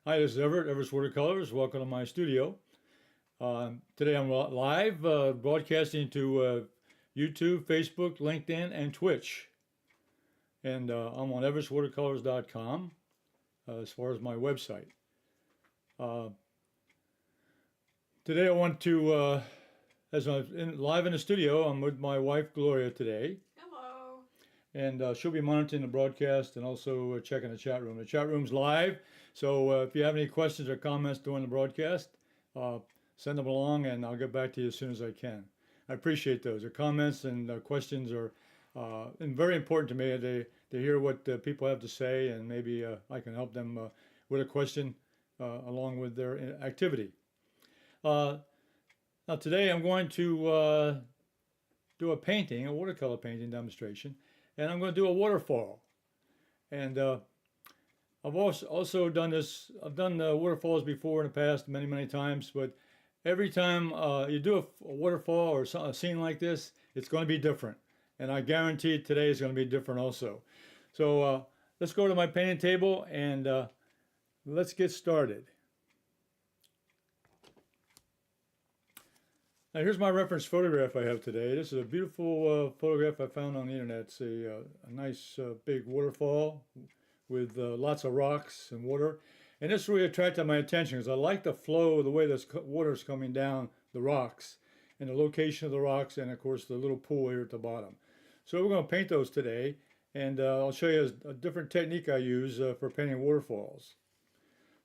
Hi, this is Everett, Everett's Watercolors. Welcome to my studio. Today I'm live broadcasting to YouTube, Facebook, LinkedIn, and Twitch. And I'm on everettswatercolors.com as far as my website. Today I want to, as I'm live in the studio, I'm with my wife Gloria today. Hello. And she'll be monitoring the broadcast and also checking the chat room. The chat room's live, so if you have any questions or comments during the broadcast, send them along and I'll get back to you as soon as I can. I appreciate those. The comments and questions are very important to me to hear what people have to say, and maybe I can help them with a question along with their activity. Now today I'm going to do a painting, a watercolor painting demonstration, and I'm going to do a waterfall. And I've also done this. I've done waterfalls before in the past many times, but every time you do a waterfall or a scene like this, it's going to be different. And I guarantee today is going to be different also. So let's go to my painting table and let's get started. Now here's my reference photograph I have today. This is a beautiful photograph I found on the internet. It's a nice big waterfall with lots of rocks and water. And this really attracted my attention because I like the flow, the way this water is coming down the rocks and the location of the rocks, and of course the little pool here at the bottom. So we're going to paint those today, and I'll show you a different technique I use for painting waterfalls.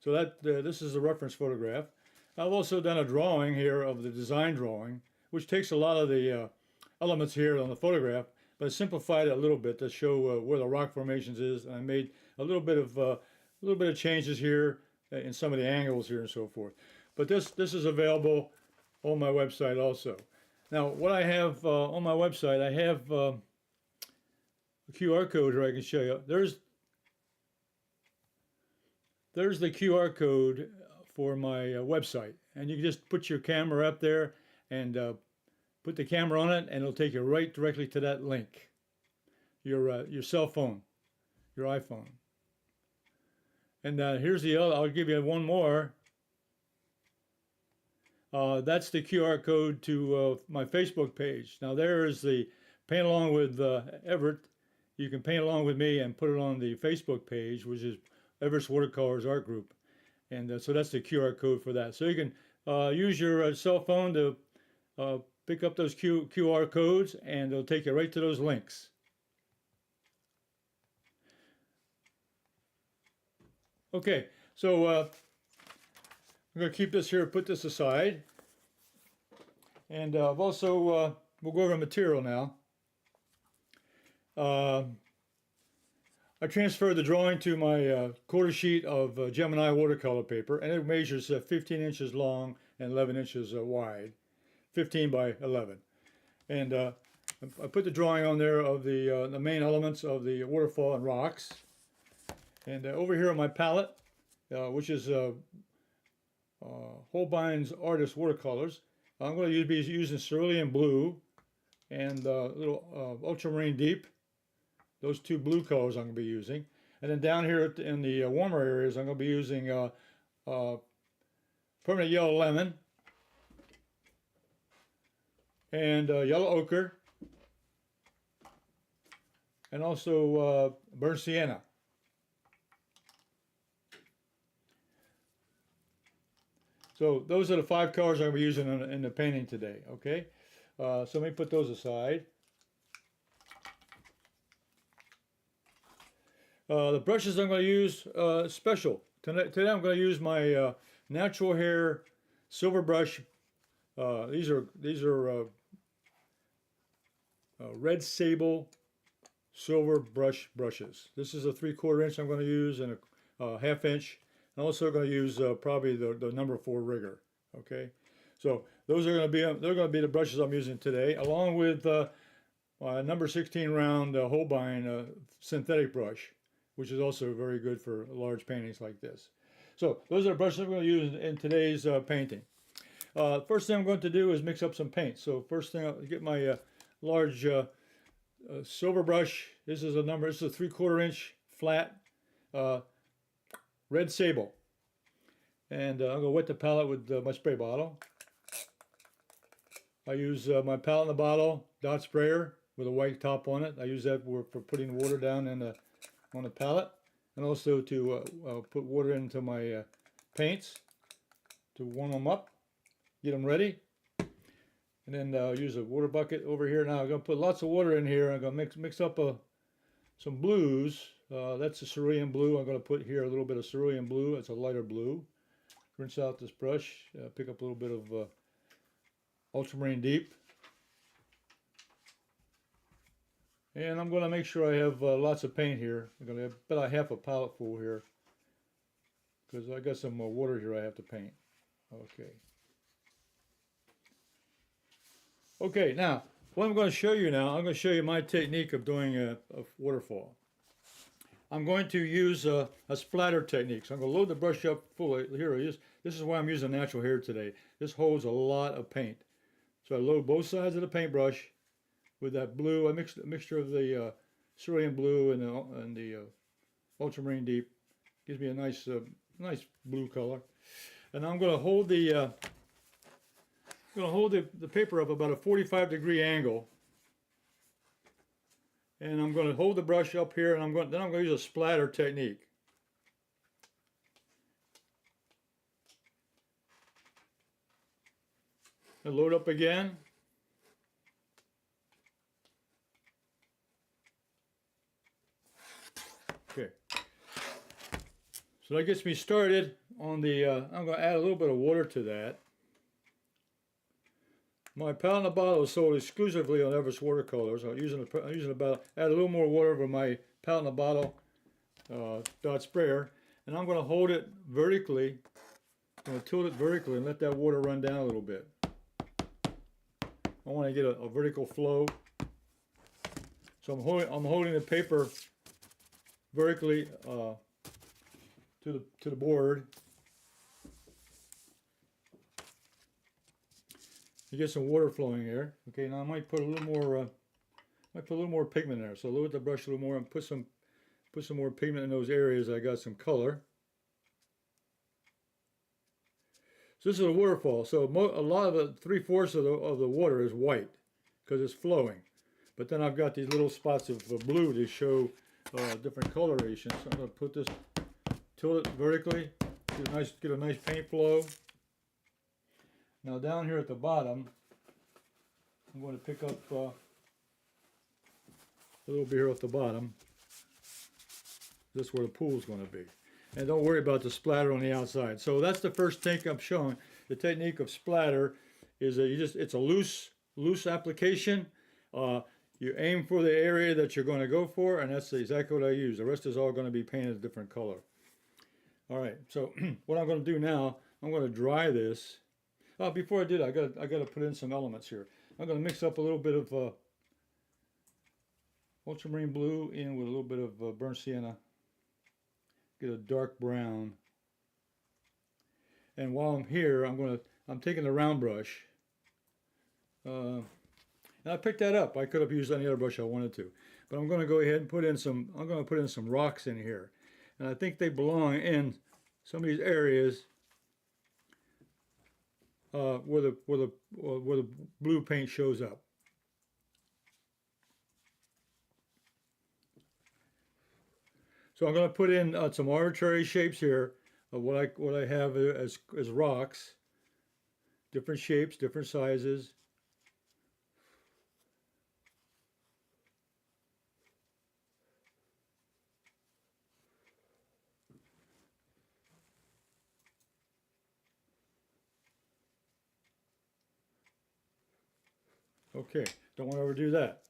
So this is a reference photograph. I've also done a drawing here of the design drawing, which takes a lot of the elements here on the photograph, but I simplified it a little bit to show where the rock formations is, and I made a little bit of changes here in some of the angles here and so forth. But this is available on my website also. Now, what I have on my website, I have a QR code here I can show you. There's the QR code for my website, and you can just put your camera up there and put the camera on it, and it'll take you right directly to that link. Your cell phone, your iPhone. And here's the other. I'll give you one more. That's the QR code to my Facebook page. Now there is the paint along with Everett. You can paint along with me and put it on the Facebook page, which is Everett's Watercolors Art Group. And so that's the QR code for that. So you can use your cell phone to pick up those QR codes, and it'll take you right to those links. Okay, so I'm going to keep this here, put this aside. And I've also, we'll go over material now. I transferred the drawing to my quarter sheet of Gemini watercolor paper, and it measures 15 inches long and 11 inches wide, 15 by 11. And I put the drawing on there of the main elements of the waterfall and rocks. And over here on my palette, which is Holbein Artists Watercolors, I'm going to be using Cerulean Blue and little Ultramarine Deep. Those two blue colors I'm going to be using. And then down here in the warmer areas, I'm going to be using permanent yellow lemon and yellow ochre, and also burnt sienna. So those are the 5 colors I'm going to be using in the painting today. Okay, so let me put those aside. The brushes I'm going to use special. Today I'm going to use my natural hair silver brush. These are red Sable silver brushes. This is a 3/4 inch I'm going to use, and a 1/2 inch. I'm also going to use probably the number 4 rigger. Okay, so those are going to be the brushes I'm using today, along with number 16 round Holbein synthetic brush, which is also very good for large paintings like this. So those are the brushes I'm going to use in today's painting. First thing I'm going to do is mix up some paint. So first thing, I'll get my large silver brush. This is a 3/4 inch flat red Sable. And I'm going to wet the palette with my spray bottle. I use my palette in the bottle dot sprayer with a white top on it. I use that for putting water down on the palette, and also to put water into my paints to warm them up, get them ready. And then use a water bucket over here. Now I'm going to put lots of water in here. I'm going to mix up some blues. That's a Cerulean Blue. I'm going to put here a little bit of Cerulean Blue. It's a lighter blue. Rinse out this brush. Pick up a little bit of Ultramarine Deep. And I'm going to make sure I have lots of paint here. I'm going to have about half a palette full here, because I got some water here I have to paint. Okay. Okay, now, what I'm going to show you now, I'm going to show you my technique of doing a waterfall. I'm going to use a splatter technique. So I'm going to load the brush up full. Here it is. This is why I'm using natural hair today. This holds a lot of paint. So I load both sides of the paintbrush with that blue. I mixed a mixture of the Cerulean Blue and the Ultramarine Deep. Gives me a nice blue color. And I'm going to hold the paper up about a 45-degree angle, and I'm going to hold the brush up here, and then I'm going to use a splatter technique. And load up again. Okay. So that gets me started on the. I'm going to add a little bit of water to that. My palette in the bottle is sold exclusively on Everett Watercolors. I'm using add a little more water over my palette in the bottle dot sprayer, and I'm going to hold it vertically. I'm going to tilt it vertically and let that water run down a little bit. I want to get a vertical flow. So I'm holding the paper vertically to the board. You get some water flowing there. Okay, now I might put a little more pigment there. So load the brush a little more and put some more pigment in those areas. I got some color. So this is a waterfall. So a lot of the 3/4 of the water is white because it's flowing. But then I've got these little spots of blue to show different colorations. So I'm going to put this, tilt it vertically, get a nice paint flow. Now down here at the bottom, I'm going to pick up a little bit here at the bottom. This is where the pool is going to be. And don't worry about the splatter on the outside. So that's the first technique I'm showing. The technique of splatter is it's a loose application. You aim for the area that you're going to go for, and that's exactly what I use. The rest is all going to be painted a different color. All right, so what I'm going to do now, I'm going to dry this. Before I do that, I got to put in some elements here. I'm going to mix up a little bit of Ultramarine Blue in with a little bit of burnt sienna. Get a dark brown. And while I'm here, I'm taking the round brush. And I picked that up. I could have used any other brush I wanted to, but I'm going to go ahead and put in some rocks in here, and I think they belong in some of these areas where the blue paint shows up. So I'm going to put in some arbitrary shapes here of what I have as rocks, different shapes, different sizes. Okay, don't want to overdo that.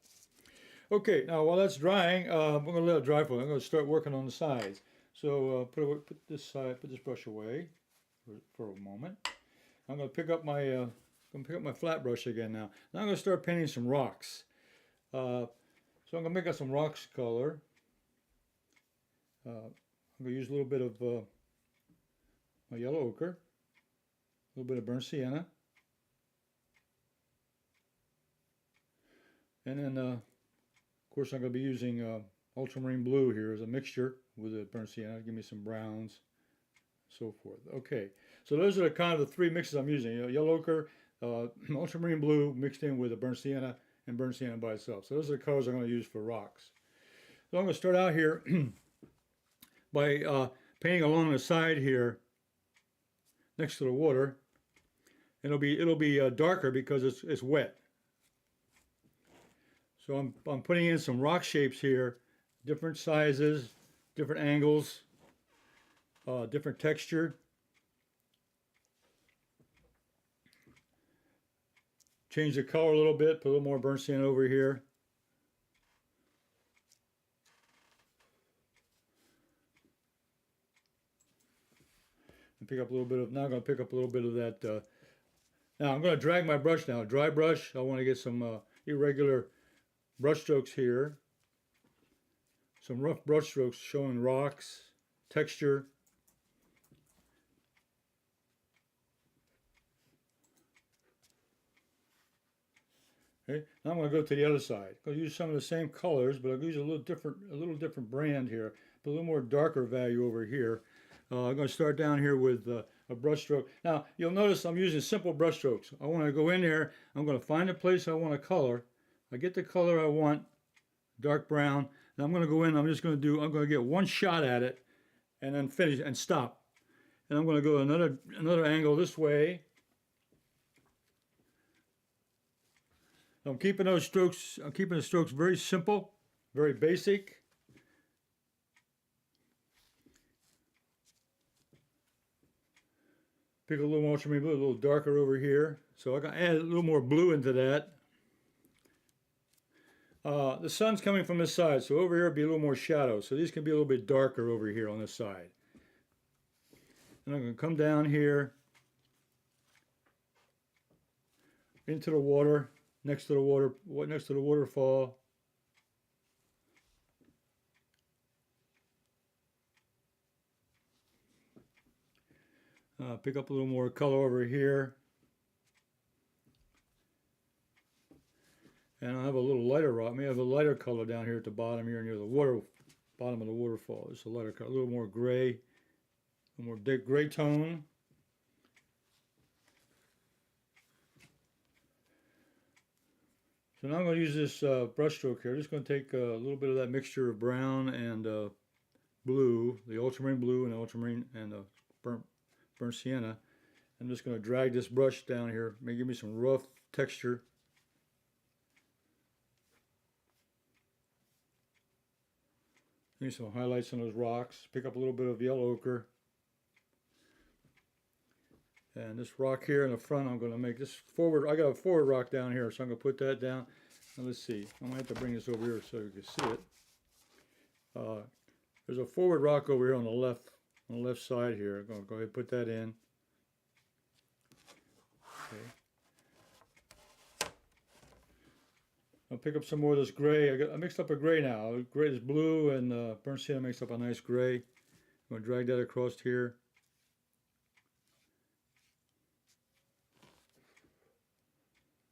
Okay, now while that's drying, I'm going to let it dry for a while. I'm going to start working on the sides. So put this brush away for a moment. I'm going to pick up my flat brush again now. Now I'm going to start painting some rocks. So I'm going to make up some rocks color. I'm going to use a little bit of my yellow ochre, a little bit of burnt sienna, and then of course I'm going to be using Ultramarine Blue here as a mixture with the burnt sienna. Give me some browns, so forth. Okay, so those are the kind of the three mixes I'm using. Yellow ochre, ultramarine blue mixed in with a burnt sienna, and burnt sienna by itself. So those are the colors I'm going to use for rocks. So I'm going to start out here by painting along the side here next to the water. And it'll be darker because it's wet. So I'm putting in some rock shapes here, different sizes, different angles, different texture. Change the color a little bit, put a little more burnt sienna over here. And pick up a little bit of, now I'm going to pick up a little bit of that. Now I'm going to drag my brush now, dry brush. I want to get some irregular brush strokes here. Some rough brush strokes showing rocks, texture. Okay, now I'm going to go to the other side. I'll use some of the same colors, but I'll use a little different brand here. Put a little more darker value over here. I'm going to start down here with a brush stroke. Now you'll notice I'm using simple brush strokes. I want to go in there. I'm going to find a place I want to color. I get the color I want, dark brown. Then I'm going to go in. I'm going to get one shot at it, and then finish and stop. And I'm going to go another angle this way. I'm keeping those strokes. I'm keeping the strokes very simple, very basic. Pick a little more ultramarine blue, a little darker over here. So I can add a little more blue into that. The sun's coming from this side, so over here it'll be a little more shadow. So these can be a little bit darker over here on this side. And I'm going to come down here into the water, next to the waterfall. Pick up a little more color over here. And I have a little lighter rock. May have a lighter color down here at the bottom here near the bottom of the waterfall. It's a lighter color, a little more gray, a more gray tone. So now I'm going to use this brush stroke here. I'm just going to take a little bit of that mixture of brown and blue, the ultramarine blue and the ultramarine and the burnt sienna. I'm just going to drag this brush down here, maybe give me some rough texture. Need some highlights on those rocks. Pick up a little bit of yellow ochre. And this rock here in the front, I'm going to make this forward. I got a forward rock down here, so I'm going to put that down. Now let's see. I'm going to have to bring this over here so you can see it. There's a forward rock over here on the left side here. I'm going to go ahead and put that in. Okay. I'll pick up some more of this gray. I mixed up a gray now. Gray is blue and burnt sienna makes up a nice gray. I'm going to drag that across here.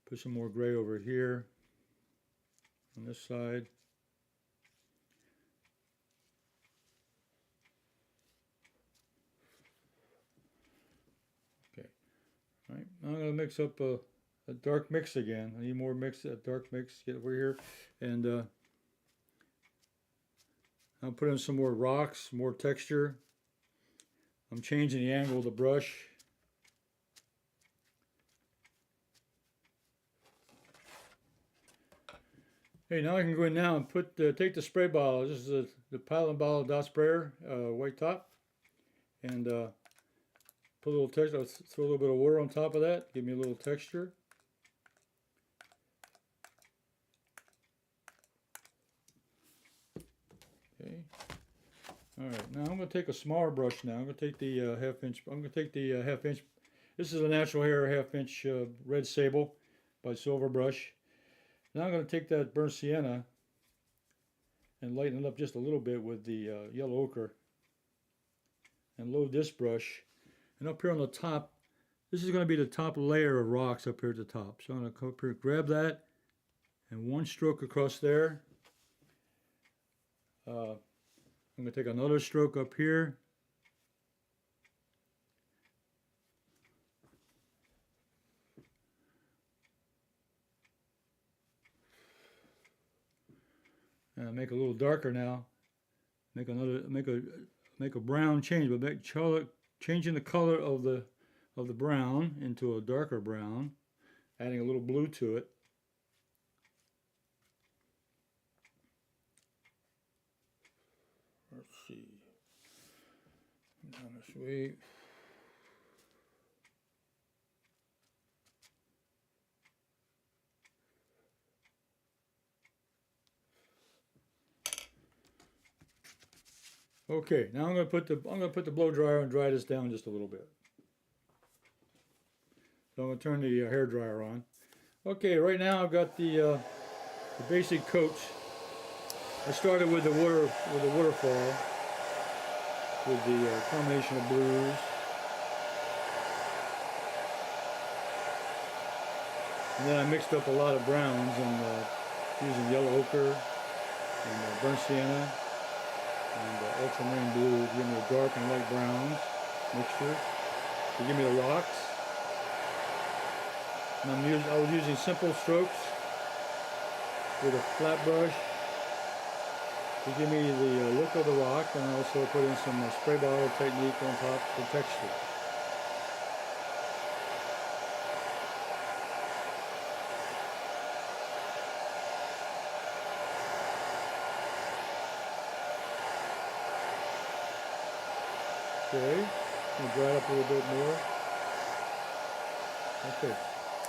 Put some more gray over here on this side. Okay. All right. Now I'm going to mix up a dark mix again. I need more mix, a dark mix. Get over here, and I'll put in some more rocks, more texture. I'm changing the angle of the brush. Hey, now I can go in now and take the spray bottle. This is the Pilot Bottle dot sprayer, white top, and put a little texture. Throw a little bit of water on top of that. Give me a little texture. Okay. All right. Now I'm going to take a smaller brush. Now I'm going to take the half inch. I'm going to take the half inch. This is a natural hair half inch red Sable by Silver Brush. Now I'm going to take that burnt sienna and lighten it up just a little bit with the yellow ochre and load this brush. And up here on the top, this is going to be the top layer of rocks up here at the top. So I'm going to come up here, grab that, and one stroke across there. I'm going to take another stroke up here. Make a little darker now. Make a brown change, but changing the color of the brown into a darker brown, adding a little blue to it. Let's see. Down this way. Okay, now I'm going to put the blow dryer and dry this down just a little bit. So I'm going to turn the hair dryer on. Okay, right now I've got the basic coats. I started with the waterfall with the combination of blues. And then I mixed up a lot of browns and using yellow ochre and burnt sienna and ultramarine blue to give me a dark and light browns mixture to give me the rocks. And I was using simple strokes with a flat brush to give me the look of the rock, and I also put in some spray bottle technique on top for texture. Okay, I'm going to dry it up a little bit more.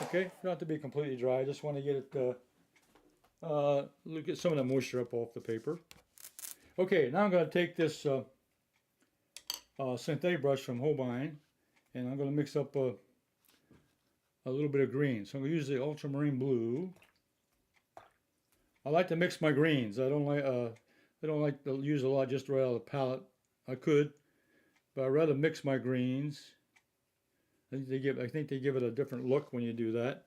Okay, not to be completely dry, I just want to get it, get some of the moisture up off the paper. Okay, now I'm going to take this synthetic brush from Holbein, and I'm going to mix up a little bit of green. So I'm going to use the Ultramarine Blue. I like to mix my greens. I don't like to use a lot just right out of the palette. I could, but I'd rather mix my greens. I think they give it a different look when you do that.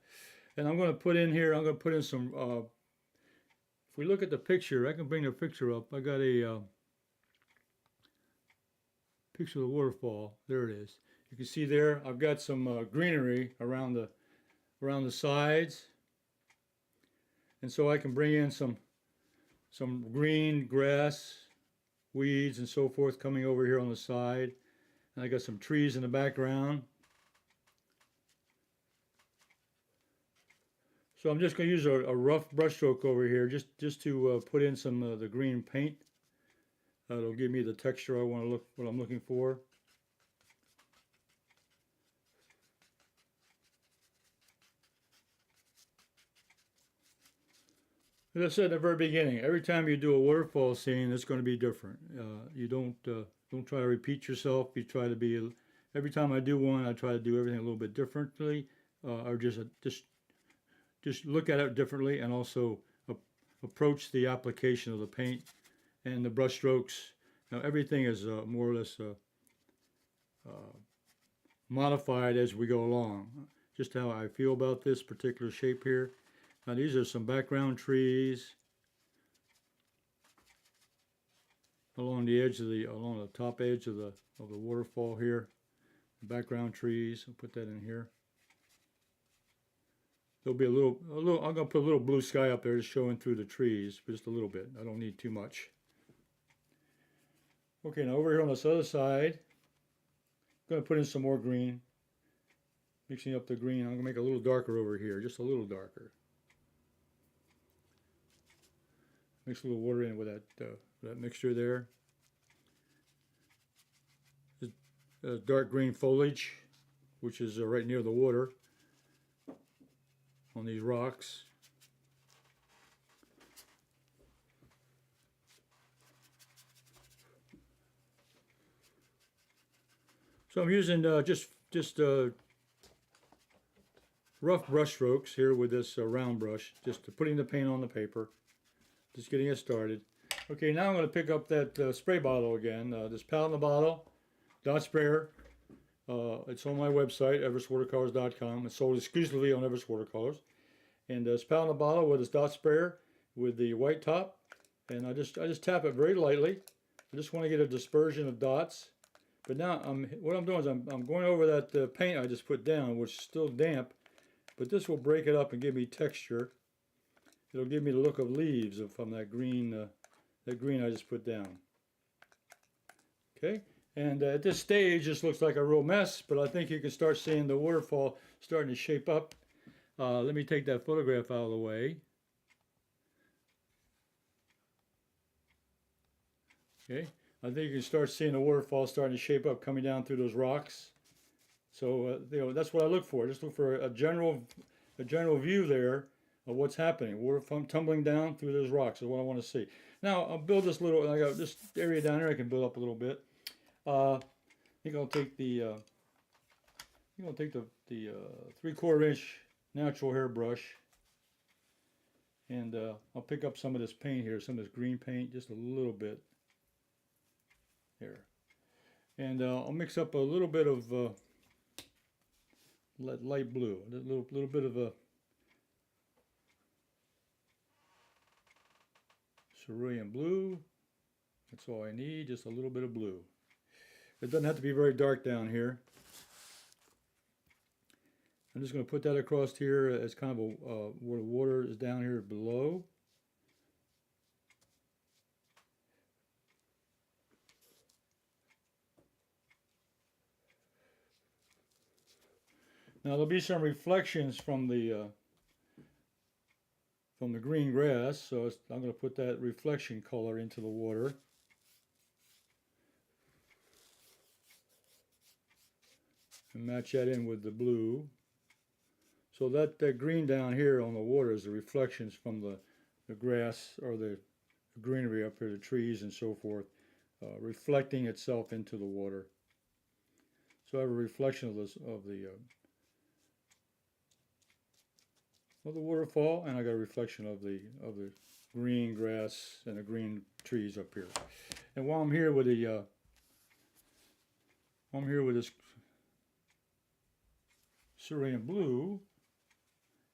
And I'm going to put in here, I'm going to put in some, if we look at the picture, I can bring the picture up. I got a picture of the waterfall. There it is. You can see there, I've got some greenery around the sides. And so I can bring in some green grass, weeds and so forth coming over here on the side. And I got some trees in the background. So I'm just going to use a rough brush stroke over here just to put in some of the green paint. That'll give me the texture what I'm looking for. As I said at the very beginning, every time you do a waterfall scene, it's going to be different. You don't try to repeat yourself. You try to be. Every time I do one, I try to do everything a little bit differently, or just look at it differently, and also approach the application of the paint and the brush strokes. Now everything is more or less modified as we go along. Just how I feel about this particular shape here. Now these are some background trees along the top edge of the waterfall here. Background trees. I'll put that in here. There'll be a little. I'm gonna put a little blue sky up there, just showing through the trees, just a little bit. I don't need too much. Okay, now over here on this other side, I'm gonna put in some more green. Mixing up the green, I'm gonna make it a little darker over here, just a little darker. Mix a little water in with that mixture there. Dark green foliage, which is right near the water. On these rocks. So I'm using just rough brush strokes here with this round brush, just putting the paint on the paper, just getting it started. Okay, now I'm going to pick up that spray bottle again, this palette in the bottle, dot sprayer. It's on my website, everettswatercolors.com. It's sold exclusively on Everett's Watercolors. And it's palette in the bottle with this dot sprayer with the white top. And I just tap it very lightly. I just want to get a dispersion of dots. But now what I'm doing is I'm going over that paint I just put down, which is still damp. But this will break it up and give me texture. it'll give me the look of leaves from that green I just put down. Okay, and at this stage, this looks like a real mess, but I think you can start seeing the waterfall starting to shape up. Let me take that photograph out of the way. Okay, I think you can start seeing the waterfall starting to shape up, coming down through those rocks. So that's what I look for. Just look for a general view there of what's happening. Water tumbling down through those rocks is what I want to see. Now I'll build this little. I got this area down there I can build up a little bit. I think I'll take the 3/4 inch natural hair brush, and I'll pick up some of this paint here, some of this green paint, just a little bit here, and I'll mix up a little bit of light blue, a little bit of a Cerulean Blue. That's all I need, just a little bit of blue. It doesn't have to be very dark down here. I'm just going to put that across here as kind of where the water is down here below. Now there'll be some reflections from the green grass, so I'm going to put that reflection color into the water. And match that in with the blue. So that green down here on the water is the reflections from the grass or the greenery up here, the trees and so forth, reflecting itself into the water. So I have a reflection of the waterfall, and I got a reflection of the green grass and the green trees up here. And while I'm here with this Cerulean Blue,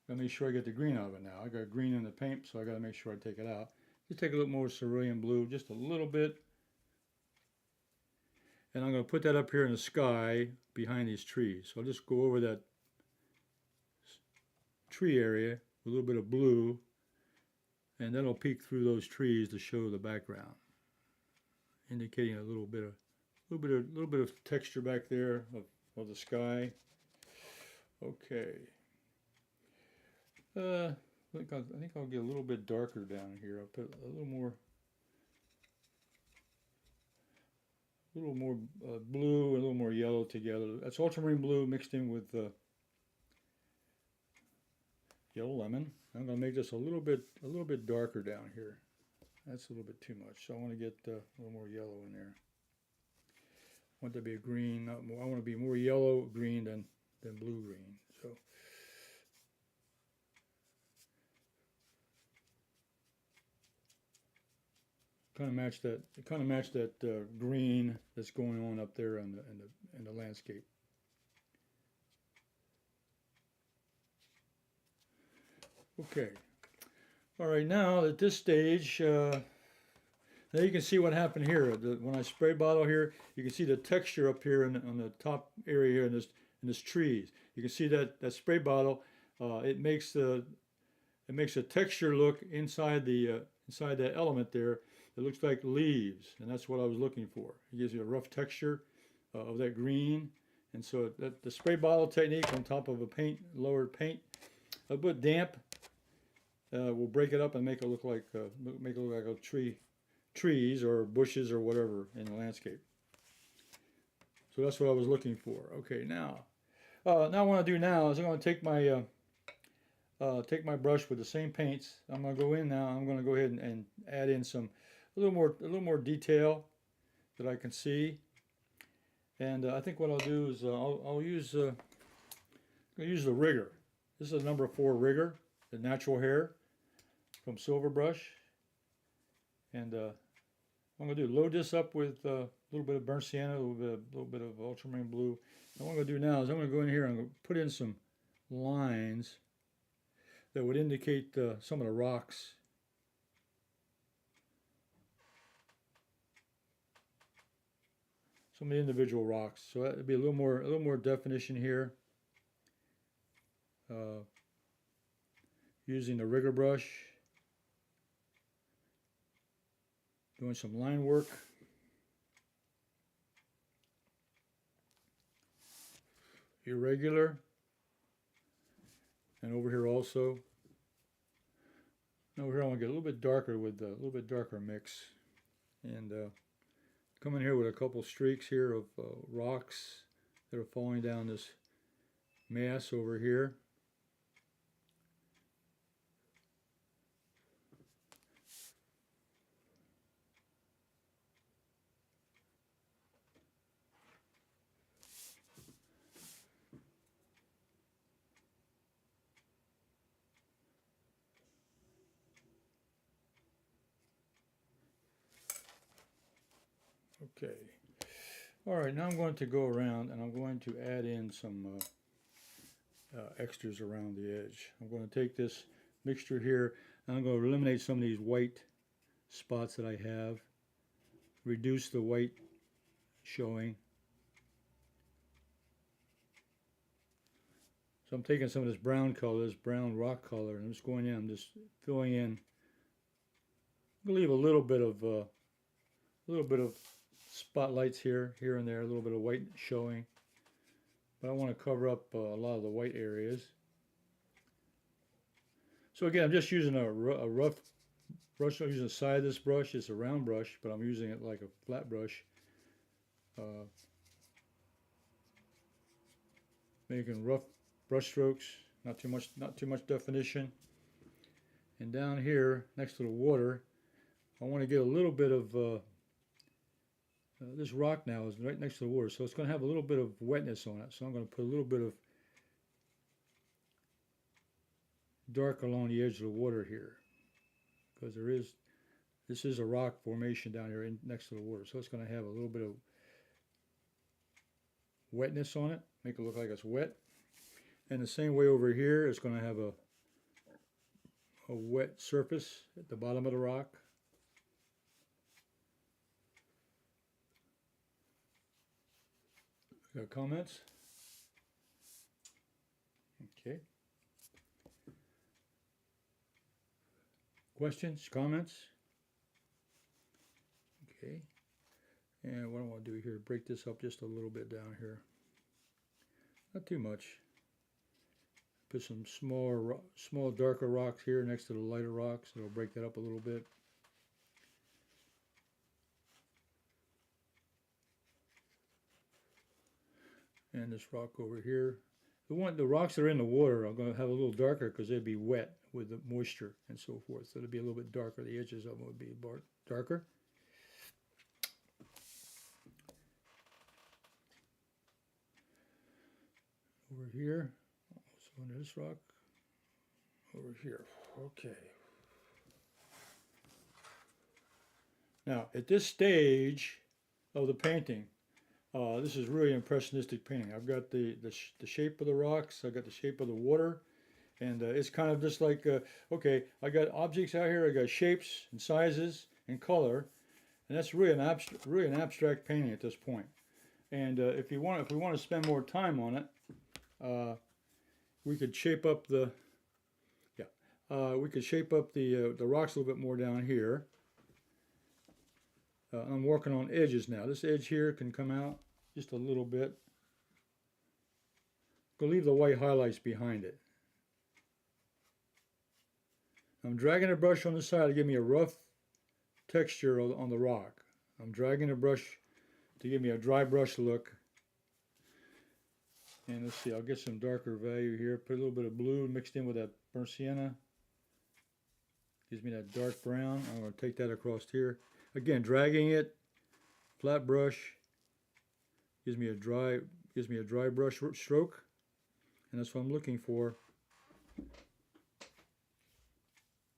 gotta make sure I get the green out of it now. I got green in the paint, so I gotta make sure I take it out. Just take a little more Cerulean Blue, just a little bit. And I'm gonna put that up here in the sky behind these trees. So I'll just go over that tree area with a little bit of blue, and then I'll peek through those trees to show the background, indicating a little bit of texture back there of the sky. Okay. I think I'll get a little bit darker down here. I'll put a little more blue and a little more yellow together. That's ultramarine blue mixed in with yellow lemon. I'm going to make this a little bit darker down here. That's a little bit too much. So I want to get a little more yellow in there. I want to be a green. Not more, I want to be more yellow green than blue green. So kind of match that green that's going on up there in the landscape. Okay. All right, now at this stage, now you can see what happened here. When I spray bottle here, you can see the texture up here on the top area here in this trees. You can see that spray bottle. It makes a texture look inside that element there. It looks like leaves, and that's what I was looking for. It gives you a rough texture of that green, and so the spray bottle technique on top of a lowered paint, a bit damp. We'll break it up and make it look like a trees or bushes or whatever in the landscape. So that's what I was looking for. Okay, now what I want to do now is I'm going to take my brush with the same paints. I'm going to go in now. I'm going to go ahead and add in a little more detail that I can see. And I think what I'll do is I'll use the rigger. This is a number 4 rigger, the natural hair from Silver Brush, and I'm going to load this up with a little bit of burnt sienna, a little bit of ultramarine blue. And what I'm going to do now is I'm going to go in here and I'm going to put in some lines that would indicate some of the rocks. Some of the individual rocks. So that would be a little more definition here. Using the rigger brush. Doing some line work. Irregular. And over here also. Over here I want to get a little bit darker with a little bit darker mix. And come in here with a couple streaks here of rocks that are falling down this mass over here. Okay. All right, now I'm going to go around and I'm going to add in some extras around the edge. I'm going to take this mixture here and I'm going to eliminate some of these white spots that I have, reduce the white showing. So I'm taking some of this brown color, this brown rock color, and I'm just going in, I'm just filling in. I'm going to leave a little bit of spotlights here and there, a little bit of white showing, but I want to cover up a lot of the white areas. So again, I'm just using a rough brush. I'm using the side of this brush. It's a round brush, but I'm using it like a flat brush, making rough brush strokes, not too much definition. And down here next to the water, I want to get a little bit of this rock now is right next to the water, so it's going to have a little bit of wetness on it. So I'm going to put a little bit of dark along the edge of the water here, because this is a rock formation down here next to the water, so it's going to have a little bit of wetness on it, make it look like it's wet. And the same way over here, it's going to have a wet surface at the bottom of the rock. Got comments? Okay. Questions, comments? Okay. And what I want to do here, break this up just a little bit down here. Not too much. Put some small darker rocks here next to the lighter rocks. It'll break that up a little bit. And this rock over here. The rocks that are in the water are going to have a little darker because they'd be wet with the moisture and so forth. So it'll be a little bit darker. The edges of them would be darker. Over here. So on this rock. Over here. Okay. Now, at this stage of the painting, this is really impressionistic painting. I've got the shape of the rocks, I've got the shape of the water, and it's kind of just like, okay, I got objects out here, I got shapes and sizes and color, and that's really an abstract painting at this point. And if we want to spend more time on it, we could shape up the rocks a little bit more down here. I'm working on edges now. This edge here can come out just a little bit. Go leave the white highlights behind it. I'm dragging the brush on the side to give me a rough texture on the rock. I'm dragging the brush to give me a dry brush look. And let's see, I'll get some darker value here. Put a little bit of blue mixed in with that burnt sienna. Gives me that dark brown. I'm going to take that across here. Again, dragging it, flat brush, gives me a dry brush stroke, and that's what I'm looking for.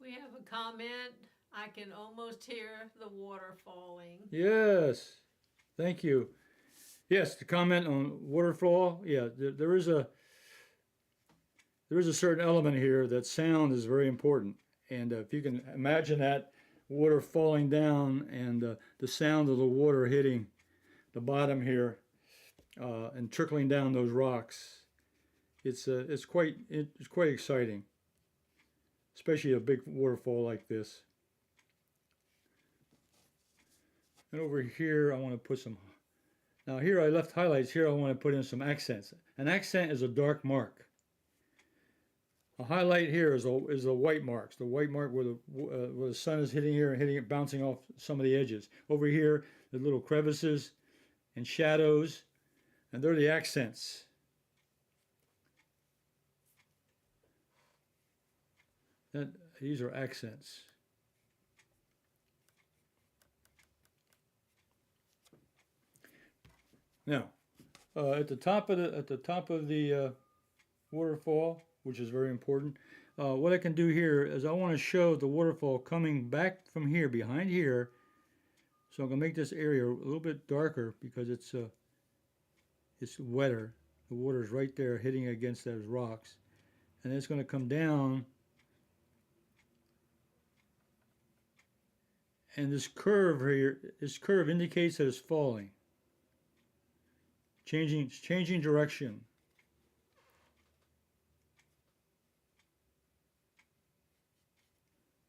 We have a comment. I can almost hear the water falling. Yes, thank you. Yes, the comment on waterfall. Yeah, there is a certain element here that sound is very important, and if you can imagine that. Water falling down and the sound of the water hitting the bottom here and trickling down those rocks. It's quite exciting, especially a big waterfall like this. And over here, I want to put some, now here I left highlights. Here I want to put in some accents. An accent is a dark mark. A highlight here is the white marks. The white mark where the sun is hitting here and hitting it, bouncing off some of the edges. Over here, the little crevices and shadows, and they're the accents. These are accents. Now, at the top of the waterfall, which is very important, what I can do here is I want to show the waterfall coming back from here, behind here. So I'm going to make this area a little bit darker because it's wetter. The water is right there hitting against those rocks, and it's going to come down. And this curve here, this curve indicates that it's falling. Changing direction.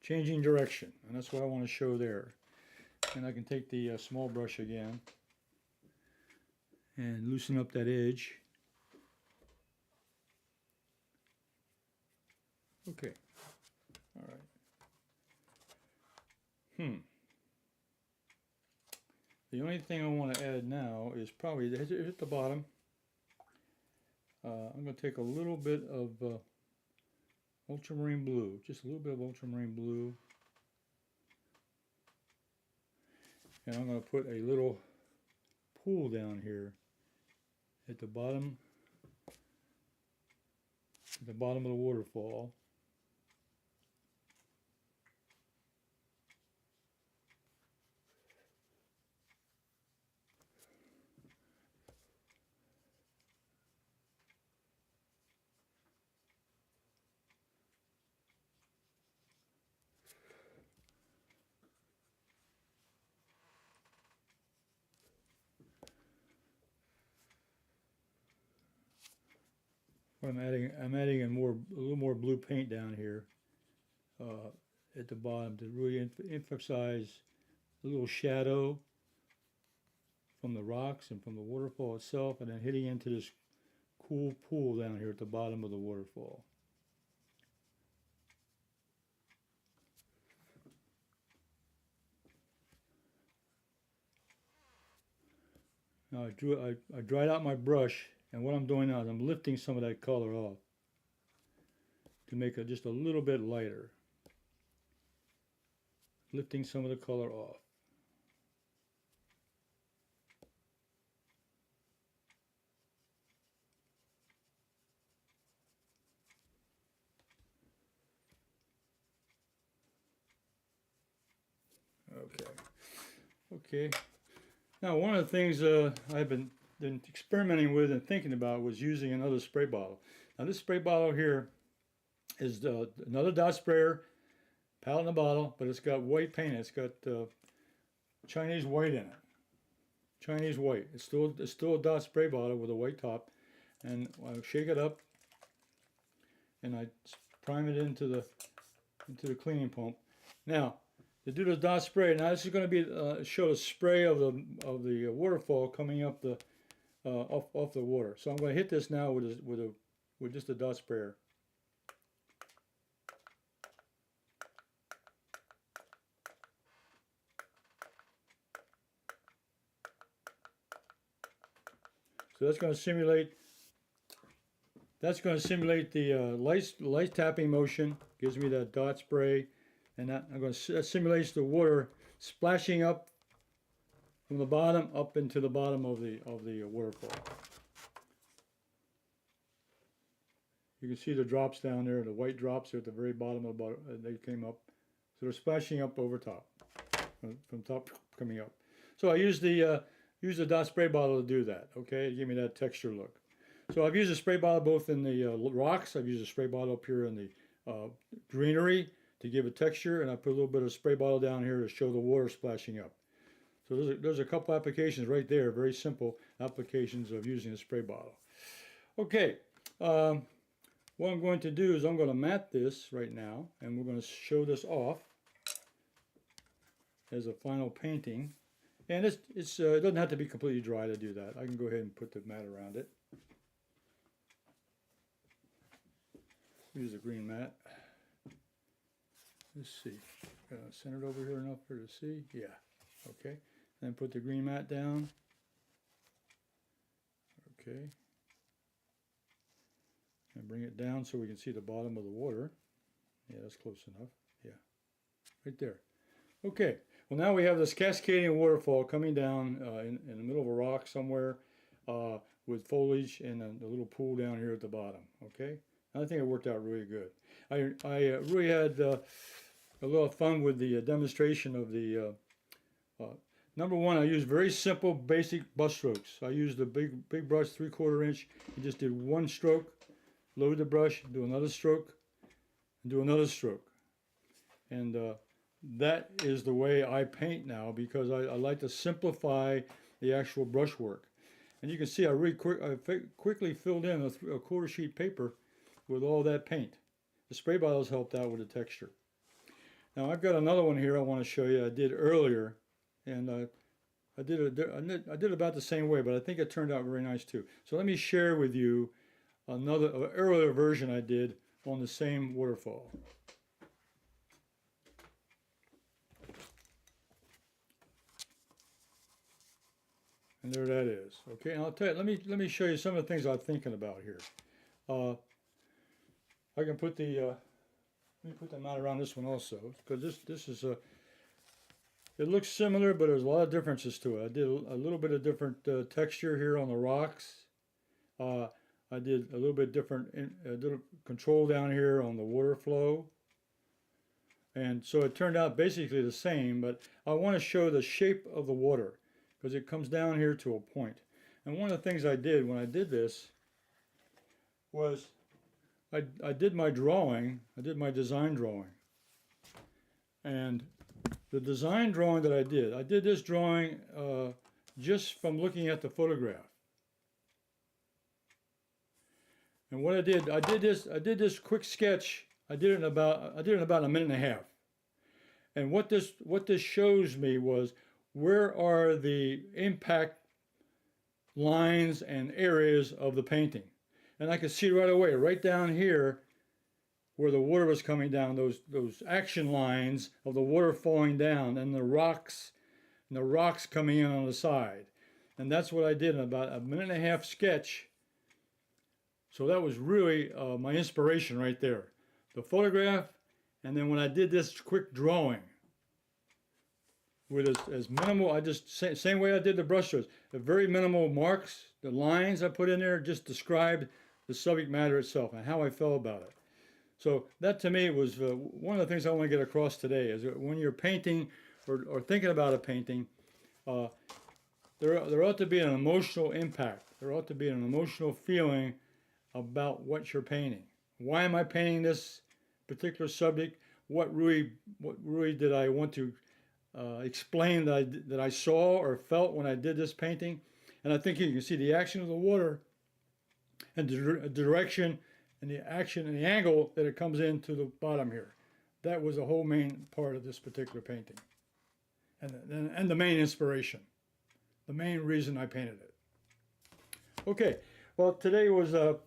Changing direction, and that's what I want to show there. And I can take the small brush again and loosen up that edge. Okay. All right. The only thing I want to add now is probably hit the bottom. I'm going to take a little bit of ultramarine blue, just a little bit of ultramarine blue, and I'm going to put a little pool down here at the bottom of the waterfall. I'm adding a little more blue paint down here at the bottom to really emphasize the little shadow from the rocks and from the waterfall itself, and then hitting into this cool pool down here at the bottom of the waterfall. Now I dried out my brush, and what I'm doing now is I'm lifting some of that color off to make it just a little bit lighter. Lifting some of the color off. Okay. Now, one of the things I've been experimenting with and thinking about was using another spray bottle. Now, this spray bottle here is another dot sprayer, palette in the bottle, but it's got white paint. It's got Chinese white in it. Chinese white. It's still a dot spray bottle with a white top, and I shake it up, and I prime it into the cleaning pump. Now, to do the dot spray, now this is going to be show a spray of the waterfall coming up the off the water. So I'm going to hit this now with just a dot sprayer. So that's going to simulate. That's going to simulate the light tapping motion. Gives me that dot spray. And that simulates the water splashing up from the bottom up into the bottom of the waterfall. You can see the drops down there, the white drops are at the very bottom of the bottle. They came up, so they're splashing up over top, from top coming up. So I use the dot spray bottle to do that. Okay, to give me that texture look. So I've used a spray bottle both in the rocks. I've used a spray bottle up here in the greenery to give a texture, and I put a little bit of spray bottle down here to show the water splashing up. So there's a couple applications right there, very simple applications of using a spray bottle. Okay, what I'm going to do is I'm going to mat this right now, and we're going to show this off as a final painting. And it doesn't have to be completely dry to do that. I can go ahead and put the mat around it. Use a green mat. Let's see. Centered over here enough for you to see? Yeah. Okay. Then put the green mat down. Okay. And bring it down so we can see the bottom of the water. Yeah, that's close enough. Yeah. Right there. Okay. Well, now we have this cascading waterfall coming down in the middle of a rock somewhere with foliage and a little pool down here at the bottom. Okay. I think it worked out really good. I really had a little fun with the demonstration of the number one. I used very simple, basic brush strokes. I used a big brush, 3/4 inch, and just did one stroke, load the brush, do another stroke, and do another stroke. And that is the way I paint now, because I like to simplify the actual brush work. And you can see I quickly filled in a 1/4 sheet paper with all that paint. The spray bottles helped out with the texture. Now I've got another one here I want to show you I did earlier, and I did about the same way, but I think it turned out very nice too. So let me share with you another earlier version I did on the same waterfall. And there that is. Okay, and I'll tell you, let me show you some of the things I'm thinking about here. I can put the let me put the mat around this one also, because this is a, it looks similar, but there's a lot of differences to it. I did a little bit of different texture here on the rocks. I did a little bit different control down here on the water flow. And so it turned out basically the same, but I want to show the shape of the water, because it comes down here to a point. And one of the things I did when I did this was I did my drawing, I did my design drawing. And the design drawing that I did this drawing just from looking at the photograph. And what I did this quick sketch. I did it in about a minute and a half. And what this shows me was, where are the impact lines and areas of the painting. And I could see right away, right down here, where the water was coming down, those action lines of the water falling down, and the rocks coming in on the side. And that's what I did in about a minute and a half sketch. So that was really my inspiration right there. The photograph, and then when I did this quick drawing, with as minimal, same way I did the brush strokes, the very minimal marks, the lines I put in there just described the subject matter itself and how I felt about it. So that to me was one of the things I want to get across today, is that when you're painting or thinking about a painting, there ought to be an emotional impact. There ought to be an emotional feeling about what you're painting. Why am I painting this particular subject? What really did I want to explain that I saw or felt when I did this painting? And I think you can see the action of the water and the direction and the action and the angle that it comes into the bottom here. That was the whole main part of this particular painting, and the main inspiration, the main reason I painted it. Okay, well, today was a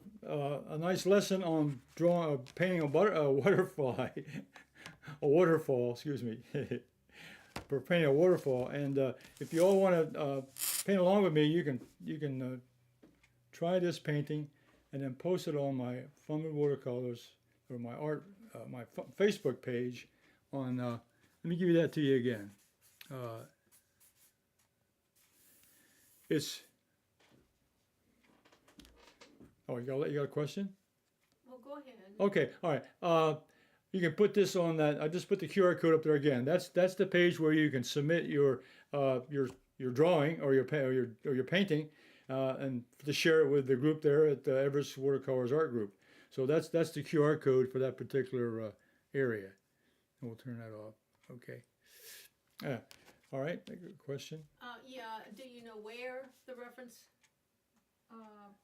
nice lesson on painting a waterfall, excuse me, for painting a waterfall. And if you all want to paint along with me, you can try this painting and then post it on my Fun with Watercolors or my Facebook page on. Let me give you that to you again. It's. Oh, you got a question? Well, go ahead. Okay, all right. You can put this on that. I just put the QR code up there again. That's the page where you can submit your drawing or your painting, and to share it with the group there at the Everett Watercolors Art Group. So that's the QR code for that particular area. And we'll turn that off. Okay. All right. Good question. Yeah. Do you know where the reference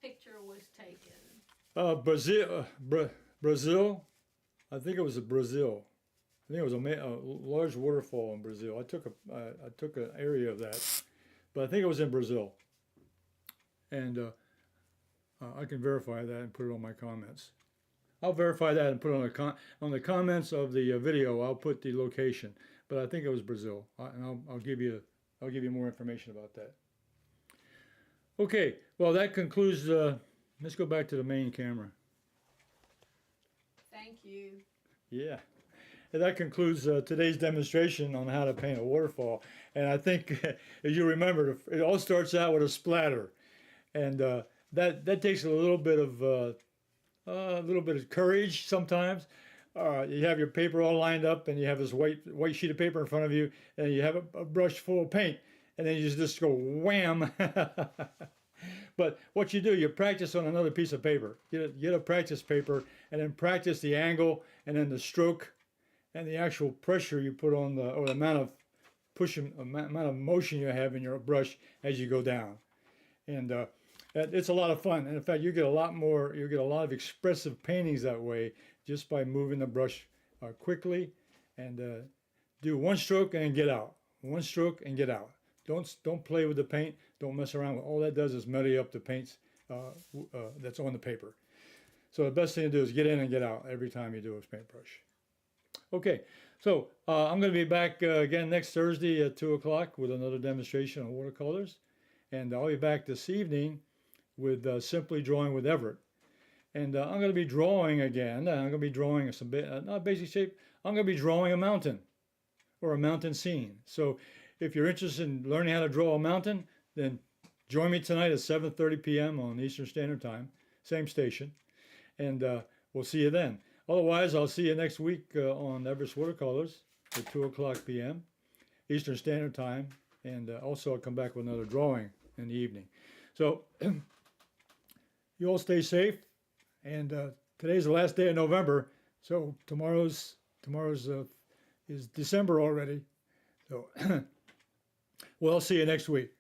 picture was taken? Brazil. I think it was Brazil. I think it was a large waterfall in Brazil. I took an area of that but I think it was in Brazil. And I can verify that and put it on my comments. I'll verify that and put it on the comments of the video. I'll put the location, but I think it was Brazil, and I'll give you more information about that. Okay, well that concludes. Let's go back to the main camera. Thank you. Yeah, and that concludes today's demonstration on how to paint a waterfall. And I think, as you remember, it all starts out with a splatter, and that takes a little bit of courage sometimes. You have your paper all lined up, and you have this white sheet of paper in front of you, and you have a brush full of paint, and then you just go wham. But what you do, you practice on another piece of paper. Get a practice paper, and then practice the angle, and then the stroke, and the actual pressure you put on or the amount of amount of motion you have in your brush as you go down. And it's a lot of fun. And in fact, you get a lot of expressive paintings that way, just by moving the brush quickly, and do one stroke and then get out. One stroke and get out. Don't play with the paint. Don't mess around with. All that does is muddy up the paints that's on the paper. So the best thing to do is get in and get out every time you do a paintbrush. Okay, so I'm going to be back again next Thursday at 2 o'clock with another demonstration on watercolors, and I'll be back this evening with Simply Drawing with Everett. And I'm going to be drawing again. I'm going to be drawing some not basic shape. I'm going to be drawing a mountain or a mountain scene. So if you're interested in learning how to draw a mountain, then join me tonight at 7:30 p.m. on Eastern Standard Time, same station, and we'll see you then. Otherwise, I'll see you next week on Everett's Watercolors at 2 o'clock p.m. Eastern Standard Time, and also I'll come back with another drawing in the evening. So you all stay safe, and today's the last day of November, so tomorrow's is December already. So we'll see you next week.